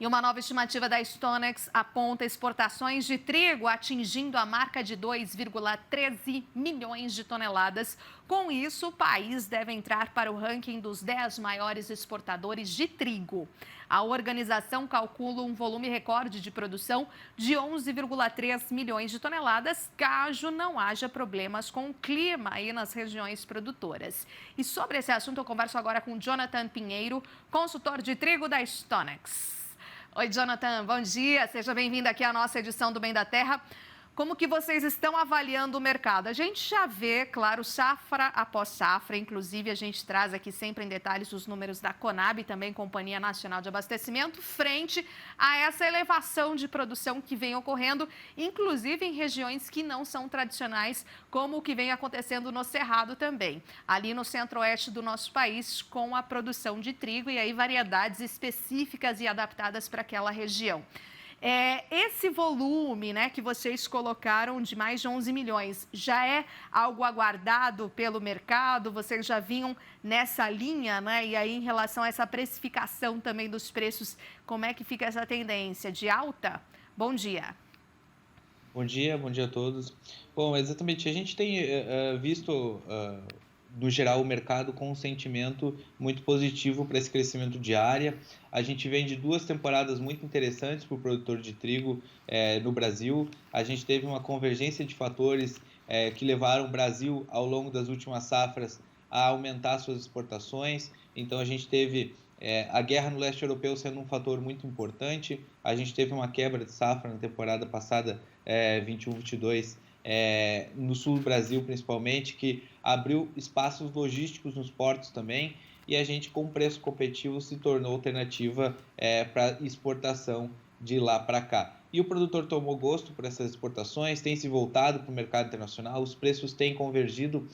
E uma nova estimativa da Stonex aponta exportações de trigo atingindo a marca de 2,13 milhões de toneladas. Com isso, o país deve entrar para o ranking dos 10 maiores exportadores de trigo. A organização calcula um volume recorde de produção de 11,3 milhões de toneladas, caso não haja problemas com o clima aí nas regiões produtoras. E sobre esse assunto, eu converso agora com Jonathan Pinheiro, consultor de trigo da Stonex. Oi, Jonathan, bom dia. Seja bem-vindo aqui à nossa edição do Bem da Terra. Como que vocês estão avaliando o mercado? A gente já vê, claro, safra após safra, inclusive a gente traz aqui sempre em detalhes os números da Conab, também Companhia Nacional de Abastecimento, frente a essa elevação de produção que vem ocorrendo, inclusive em regiões que não são tradicionais, como o que vem acontecendo no Cerrado também, ali no centro-oeste do nosso país, com a produção de trigo e aí variedades específicas e adaptadas para aquela região. Esse volume, né, que vocês colocaram de mais de 11 milhões, já é algo aguardado pelo mercado? Vocês já vinham nessa linha, né? E aí, em relação a essa precificação também dos preços, como é que fica essa tendência de alta? Bom dia. Bom dia a todos. Bom, exatamente, a gente tem visto, no geral, o mercado com um sentimento muito positivo para esse crescimento de área. A gente vem de 2 temporadas muito interessantes para o produtor de trigo no Brasil. A gente teve uma convergência de fatores que levaram o Brasil, ao longo das últimas safras, a aumentar suas exportações. Então, a gente teve a guerra no leste europeu sendo um fator muito importante. A gente teve uma quebra de safra na temporada passada, 21-22, no sul do Brasil principalmente, que abriu espaços logísticos nos portos também, e a gente, com preço competitivo, se tornou alternativa para exportação de lá para cá. E o produtor tomou gosto por essas exportações, tem se voltado para o mercado internacional, os preços têm convergido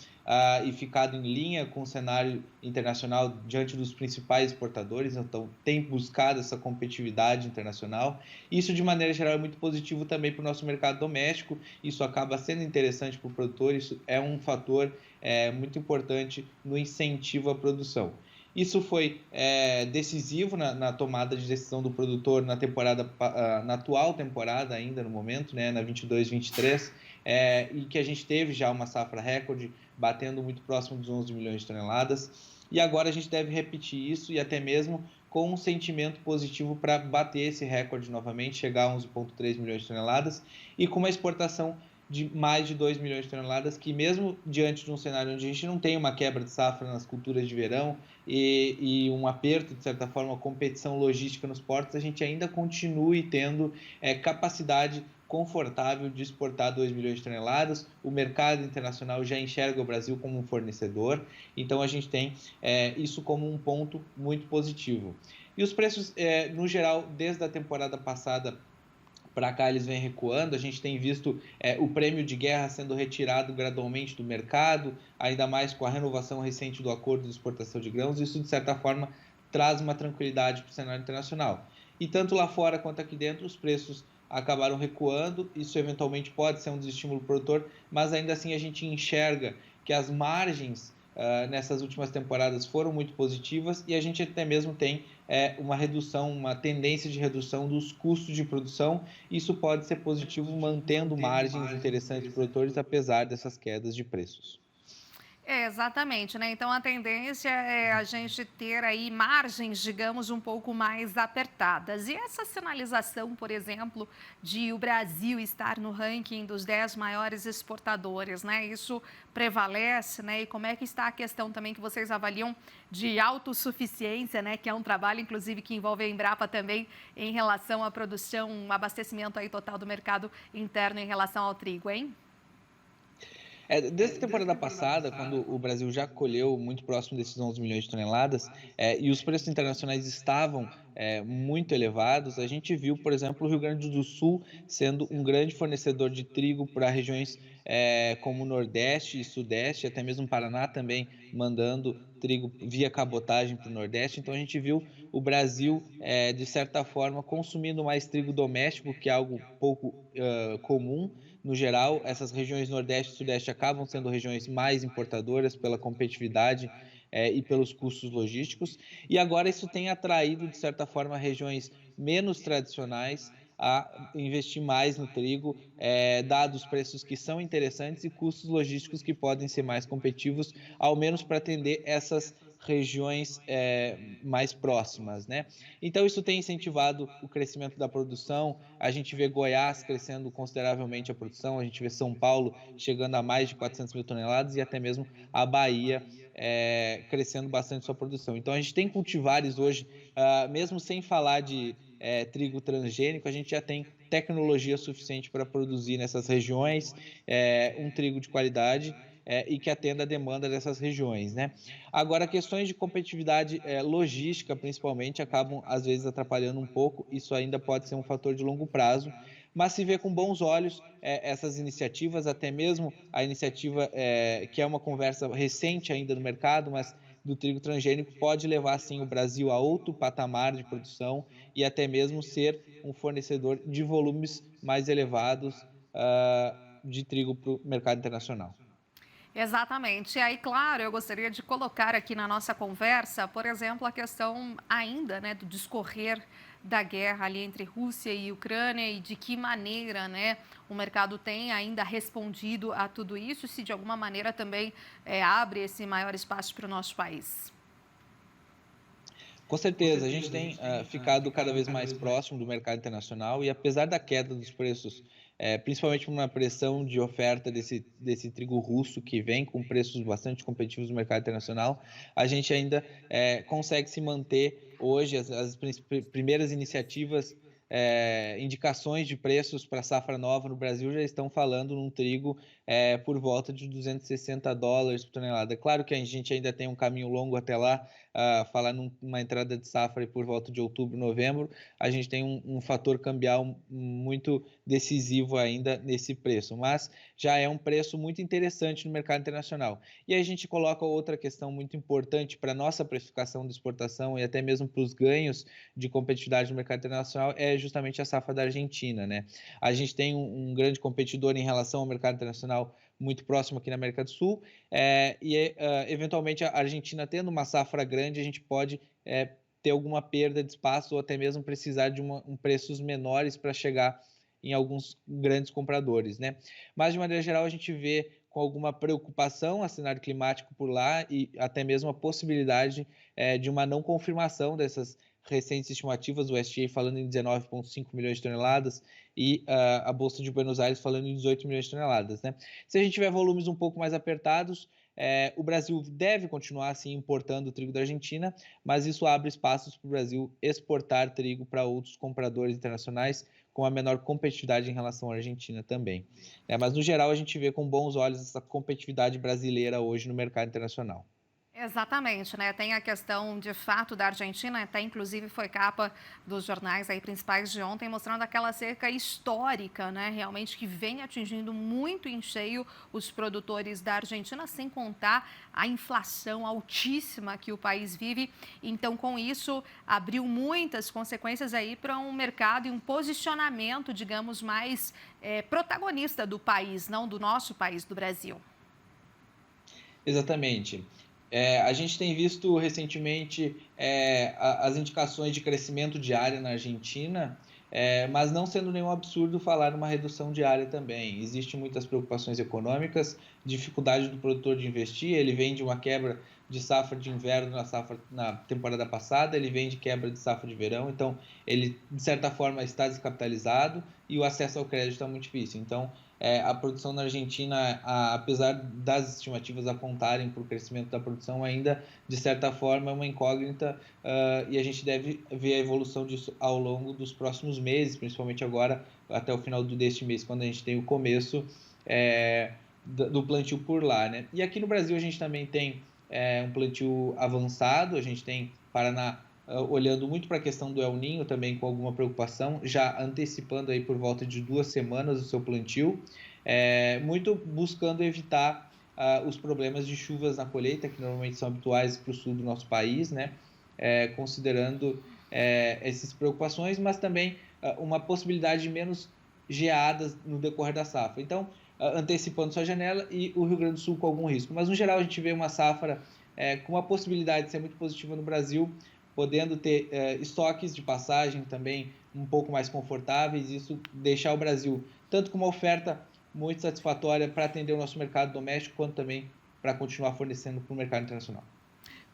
e ficado em linha com o cenário internacional diante dos principais exportadores, então tem buscado essa competitividade internacional. Isso, de maneira geral, é muito positivo também para o nosso mercado doméstico, isso acaba sendo interessante para o produtor, isso é um fator muito importante no incentivo à produção. Isso foi decisivo na tomada de decisão do produtor na atual temporada ainda no momento, né, na 22-23, e que a gente teve já uma safra recorde, batendo muito próximo dos 11 milhões de toneladas, e agora a gente deve repetir isso e até mesmo com um sentimento positivo para bater esse recorde novamente, chegar a 11,3 milhões de toneladas, e com uma exportação de mais de 2 milhões de toneladas, que mesmo diante de um cenário onde a gente não tem uma quebra de safra nas culturas de verão e um aperto, de certa forma, a competição logística nos portos, a gente ainda continue tendo capacidade confortável de exportar 2 milhões de toneladas. O mercado internacional já enxerga o Brasil como um fornecedor, então a gente tem isso como um ponto muito positivo. E os preços, no geral, desde a temporada passada para cá, eles vêm recuando. A gente tem visto o prêmio de guerra sendo retirado gradualmente do mercado, ainda mais com a renovação recente do acordo de exportação de grãos. Isso, de certa forma, traz uma tranquilidade para o cenário internacional. E tanto lá fora quanto aqui dentro, os preços acabaram recuando. Isso eventualmente pode ser um desestímulo produtor, mas ainda assim a gente enxerga que as margens nessas últimas temporadas foram muito positivas, e a gente até mesmo tem uma redução, uma tendência de redução dos custos de produção. Isso pode ser positivo, mantendo margens interessantes para os produtores, apesar dessas quedas de preços. Exatamente, né? Então a tendência é a gente ter aí margens, digamos, um pouco mais apertadas. E essa sinalização, por exemplo, de o Brasil estar no ranking dos 10 maiores exportadores, né? Isso prevalece, né? E como é que está a questão também que vocês avaliam de autossuficiência, né? Que é um trabalho, inclusive, que envolve a Embrapa também em relação à produção, abastecimento aí total do mercado interno em relação ao trigo, hein? Desde a temporada passada, quando o Brasil já colheu muito próximo desses 11 milhões de toneladas, e os preços internacionais estavam muito elevados, a gente viu, por exemplo, o Rio Grande do Sul sendo um grande fornecedor de trigo para regiões como o Nordeste e Sudeste, até mesmo o Paraná também mandando trigo via cabotagem para o Nordeste. Então a gente viu o Brasil, de certa forma, consumindo mais trigo doméstico, que é algo pouco comum. No geral, essas regiões Nordeste e Sudeste acabam sendo regiões mais importadoras pela competitividade e pelos custos logísticos. E agora isso tem atraído, de certa forma, regiões menos tradicionais a investir mais no trigo, dados os preços que são interessantes e custos logísticos que podem ser mais competitivos, ao menos para atender essas regiões mais próximas, né? Então isso tem incentivado o crescimento da produção. A gente vê Goiás crescendo consideravelmente a produção, a gente vê São Paulo chegando a mais de 400 mil toneladas e até mesmo a Bahia crescendo bastante sua produção. Então a gente tem cultivares hoje, mesmo sem falar de trigo transgênico, a gente já tem tecnologia suficiente para produzir nessas regiões um trigo de qualidade e que atenda a demanda dessas regiões, né? Agora, questões de competitividade logística, principalmente, acabam às vezes atrapalhando um pouco. Isso ainda pode ser um fator de longo prazo, mas se vê com bons olhos essas iniciativas, até mesmo a iniciativa que é uma conversa recente ainda no mercado, mas do trigo transgênico pode levar sim o Brasil a outro patamar de produção e até mesmo ser um fornecedor de volumes mais elevados de trigo para o mercado internacional. Exatamente. E aí, claro, eu gostaria de colocar aqui na nossa conversa, por exemplo, a questão ainda, né, do discorrer da guerra ali entre Rússia e Ucrânia e de que maneira, né, o mercado tem ainda respondido a tudo isso, se de alguma maneira também abre esse maior espaço para o nosso país. Com certeza, a gente tem ficado cada vez mais próximo do mercado internacional e apesar da queda dos preços, principalmente por uma pressão de oferta desse trigo russo que vem com preços bastante competitivos no mercado internacional, a gente ainda consegue se manter hoje, as primeiras iniciativas, indicações de preços para a safra nova no Brasil já estão falando num trigo por volta de $260 por tonelada. Claro que a gente ainda tem um caminho longo até lá, falar numa entrada de safra por volta de outubro, novembro, a gente tem um fator cambial muito decisivo ainda nesse preço, mas já é um preço muito interessante no mercado internacional. E a gente coloca outra questão muito importante para a nossa precificação de exportação e até mesmo para os ganhos de competitividade no mercado internacional, é justamente a safra da Argentina, né? A gente tem um grande competidor em relação ao mercado internacional muito próximo aqui na América do Sul, eventualmente a Argentina tendo uma safra grande, a gente pode ter alguma perda de espaço ou até mesmo precisar de preços menores para chegar em alguns grandes compradores, né? Mas, de maneira geral, a gente vê com alguma preocupação o cenário climático por lá e até mesmo a possibilidade de uma não confirmação dessas recentes estimativas, o SDA falando em 19,5 milhões de toneladas e a Bolsa de Buenos Aires falando em 18 milhões de toneladas, né? Se a gente tiver volumes um pouco mais apertados, o Brasil deve continuar assim importando o trigo da Argentina, mas isso abre espaços para o Brasil exportar trigo para outros compradores internacionais com a menor competitividade em relação à Argentina também. Mas no geral a gente vê com bons olhos essa competitividade brasileira hoje no mercado internacional. Exatamente, né? Tem a questão de fato da Argentina, até inclusive foi capa dos jornais aí principais de ontem, mostrando aquela seca histórica, né? Realmente que vem atingindo muito em cheio os produtores da Argentina, sem contar a inflação altíssima que o país vive. Então, com isso, abriu muitas consequências aí para um mercado e um posicionamento, digamos, mais protagonista do país, não do nosso país, do Brasil. Exatamente. A gente tem visto recentemente as indicações de crescimento de área na Argentina, mas não sendo nenhum absurdo falar numa redução de área também. Existem muitas preocupações econômicas, dificuldade do produtor de investir, ele vem de uma quebra de safra de inverno na temporada passada, ele vem de quebra de safra de verão, então ele, de certa forma, está descapitalizado e o acesso ao crédito está muito difícil. Então, a produção na Argentina, apesar das estimativas apontarem para o crescimento da produção, ainda, de certa forma, é uma incógnita e a gente deve ver a evolução disso ao longo dos próximos meses, principalmente agora, até o final deste mês, quando a gente tem o começo do plantio por lá, né? E aqui no Brasil a gente também tem um plantio avançado, a gente tem Paraná olhando muito para a questão do El Niño também com alguma preocupação, já antecipando aí por volta de 2 semanas o seu plantio, muito buscando evitar os problemas de chuvas na colheita, que normalmente são habituais para o sul do nosso país, né? Considerando essas preocupações, mas também uma possibilidade de menos geadas no decorrer da safra. Então, antecipando sua janela e o Rio Grande do Sul com algum risco. Mas, no geral, a gente vê uma safra com a possibilidade de ser muito positiva no Brasil, podendo ter estoques de passagem também um pouco mais confortáveis, isso deixar o Brasil tanto com uma oferta muito satisfatória para atender o nosso mercado doméstico, quanto também para continuar fornecendo para o mercado internacional.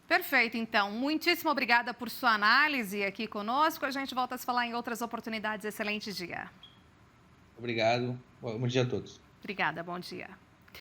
Perfeito, então. Muitíssimo obrigada por sua análise aqui conosco. A gente volta a se falar em outras oportunidades. Excelente dia. Obrigado. Bom dia a todos. Obrigada, bom dia.